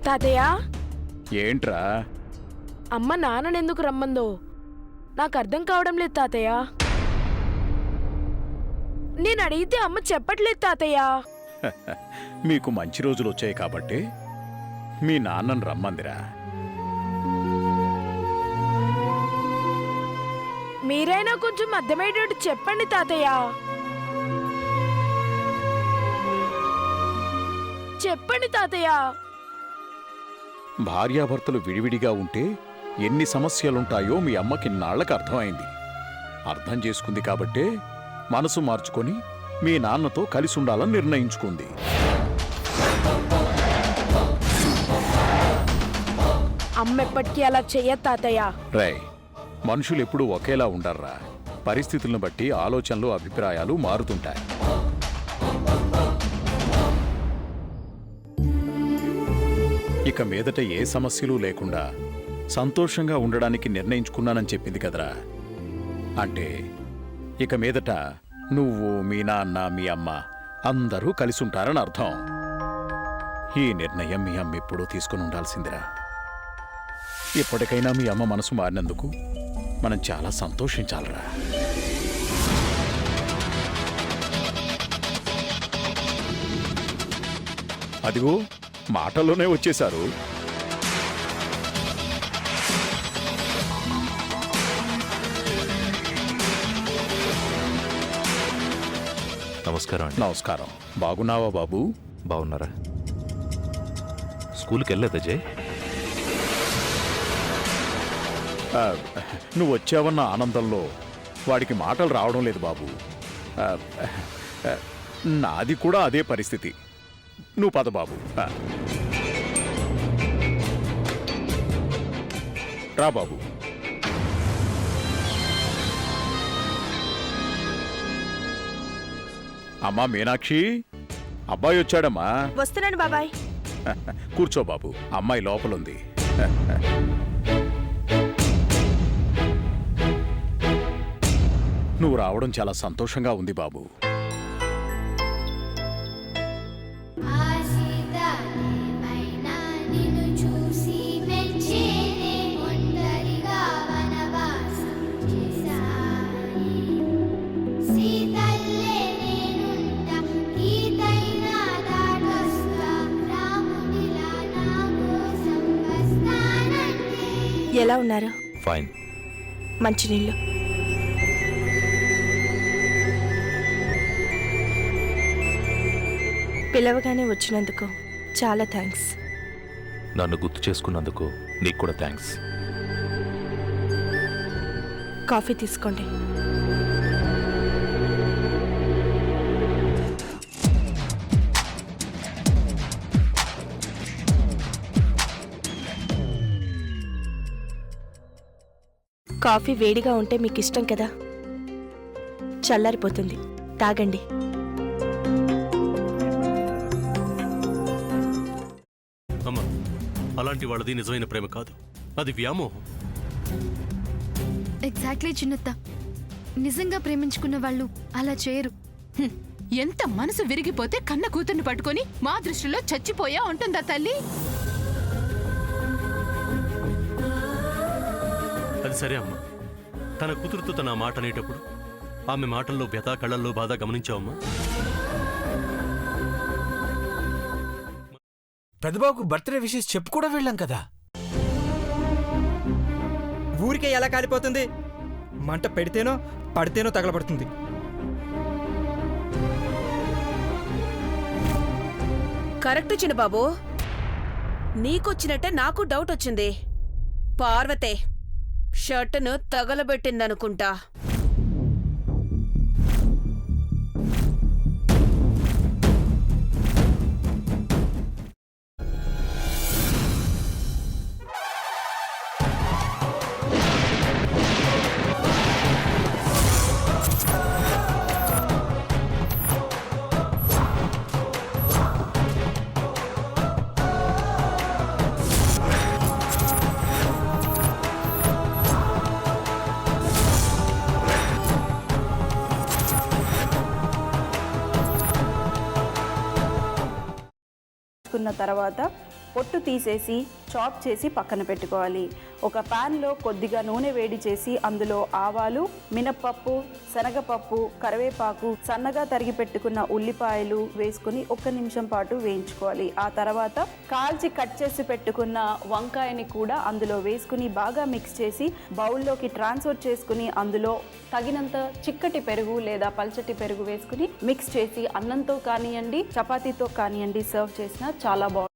తాతయ్య, ఏంట్రా? అమ్మ నాన్ననెందుకు రమ్మందో నాకు అర్థం కావడం లేదు తాతయ్య. నేను అడిగితే అమ్మ చెప్పట్లేదు తాతయ్య. మీకు మంచి రోజులు వచ్చాయి కాబట్టి మీ నాన్నను రమ్మందిరా. మీరైనా కొంచెం అర్థమయ్యేటట్టు చెప్పండి తాతయ్య. చెప్పండి తాతయ్య. భార్యాభర్తలు విడివిడిగా ఉంటే ఎన్ని సమస్యలుంటాయో మీ అమ్మకి నాళ్లకు అర్థమైంది. అర్థం చేసుకుంది కాబట్టే మనసు మార్చుకొని మీ నాన్నతో కలిసి ఉండాలని నిర్ణయించుకుంది. అమ్మ ఎప్పటికీ అలా చెయ్యదు తాతయ్య. రేయ్, మనుషులు ఎప్పుడూ ఒకేలా ఉండర్రా. పరిస్థితులను బట్టి ఆలోచనలు, అభిప్రాయాలు మారుతుంటాయి. ఇక మీదట ఏ సమస్యలు లేకుండా సంతోషంగా ఉండడానికి నిర్ణయించుకున్నానని చెప్పింది కదరా. అంటే ఇక మీదట నువ్వు, మీ నాన్న, మీ అమ్మ అందరూ కలిసి ఉంటారని అర్థం. ఈ నిర్ణయం మీ అమ్మ ఎప్పుడూ తీసుకుని ఉండాల్సిందిరా. ఇప్పటికైనా మీ అమ్మ మనసు మారినందుకు మనం చాలా సంతోషించాలరా. అదిగో మాటల్లోనే వచ్చేశారు. నమస్కారం అండి. నమస్కారం. బాగున్నావా బాబు? బాగున్నారా? స్కూల్కి వెళ్ళలేదు అజయ్? నువ్వు వచ్చావన్న ఆనందంలో వాడికి మాటలు రావడం లేదు బాబు. నాది కూడా అదే పరిస్థితి. నువ్వు పద బాబు. రా బాబు. అమ్మా మీనాక్షి, అబ్బాయి వచ్చాడమ్మా. వస్తున్నాను బాబాయ్. కూర్చో బాబు, అమ్మాయి లోపలుంది. నువ్వు రావడం చాలా సంతోషంగా ఉంది బాబు. ఎలా ఉన్నారు? ఫైన్. మంచినీళ్ళు. పిలవగానే వచ్చినందుకు చాలా థ్యాంక్స్. నన్ను గుర్తు చేసుకున్నందుకు నీకు కూడా థ్యాంక్స్. కాఫీ తీసుకోండి. కాఫీ వేడిగా ఉంటే మీకు ఇష్టం కదా, చల్లారిపోతుంది. తాగండి. అమ్మా, అలాంటి వాళ్ళది నిజమైన ప్రేమ కాదు, అది వ్యామోహం. ఎగ్జాక్ట్లీ చిన్నత్త. నిజంగా ప్రేమించుకున్న వాళ్ళు అలా చేయరు. ఎంత మనసు విరిగిపోతే కన్న కూతుర్ని పట్టుకొని మా దృష్టిలో చచ్చిపోయా ఉంటుందా తల్లి? అది సరే అమ్మా, తన కూతురుతో తన మాట అనేటప్పుడు ఆమె మాటల్లో వ్యథ, కళ్ళల్లో బాధ గమనించావమ్మా? పెద్దబాబుకు బర్త్డే విషెస్ చెప్పు కూడా వెళ్ళాం కదా. ఊరికే ఎలా కాలిపోతుంది? మంట పెడితేనో పడితేనో తగలబడుతుంది. కరెక్ట్ చిన్నబాబు. నీకొచ్చినట్టే నాకు డౌట్ వచ్చింది. పార్వతే షర్టును తగలబెట్టిందనుకుంటా. తర్వాత పొట్టు తీసేసి చాప్ చేసి పక్కన పెట్టుకోవాలి. ఒక ప్యాన్లో కొద్దిగా నూనె వేడి చేసి అందులో ఆవాలు, మినప్పప్పు, శనగపప్పు, కరివేపాకు, సన్నగా తరిగి పెట్టుకున్న ఉల్లిపాయలు వేసుకుని 1 నిమిషం పాటు వేయించుకోవాలి. ఆ తర్వాత కాల్చి కట్ చేసి పెట్టుకున్న వంకాయని కూడా అందులో వేసుకుని బాగా మిక్స్ చేసి బౌల్లోకి ట్రాన్స్ఫర్ చేసుకుని అందులో తగినంత చిక్కటి పెరుగు లేదా పల్చటి పెరుగు వేసుకుని మిక్స్ చేసి అన్నంతో కానివ్వండి, చపాతీతో కానివ్వండి సర్వ్ చేసినా చాలా బాగుంటుంది.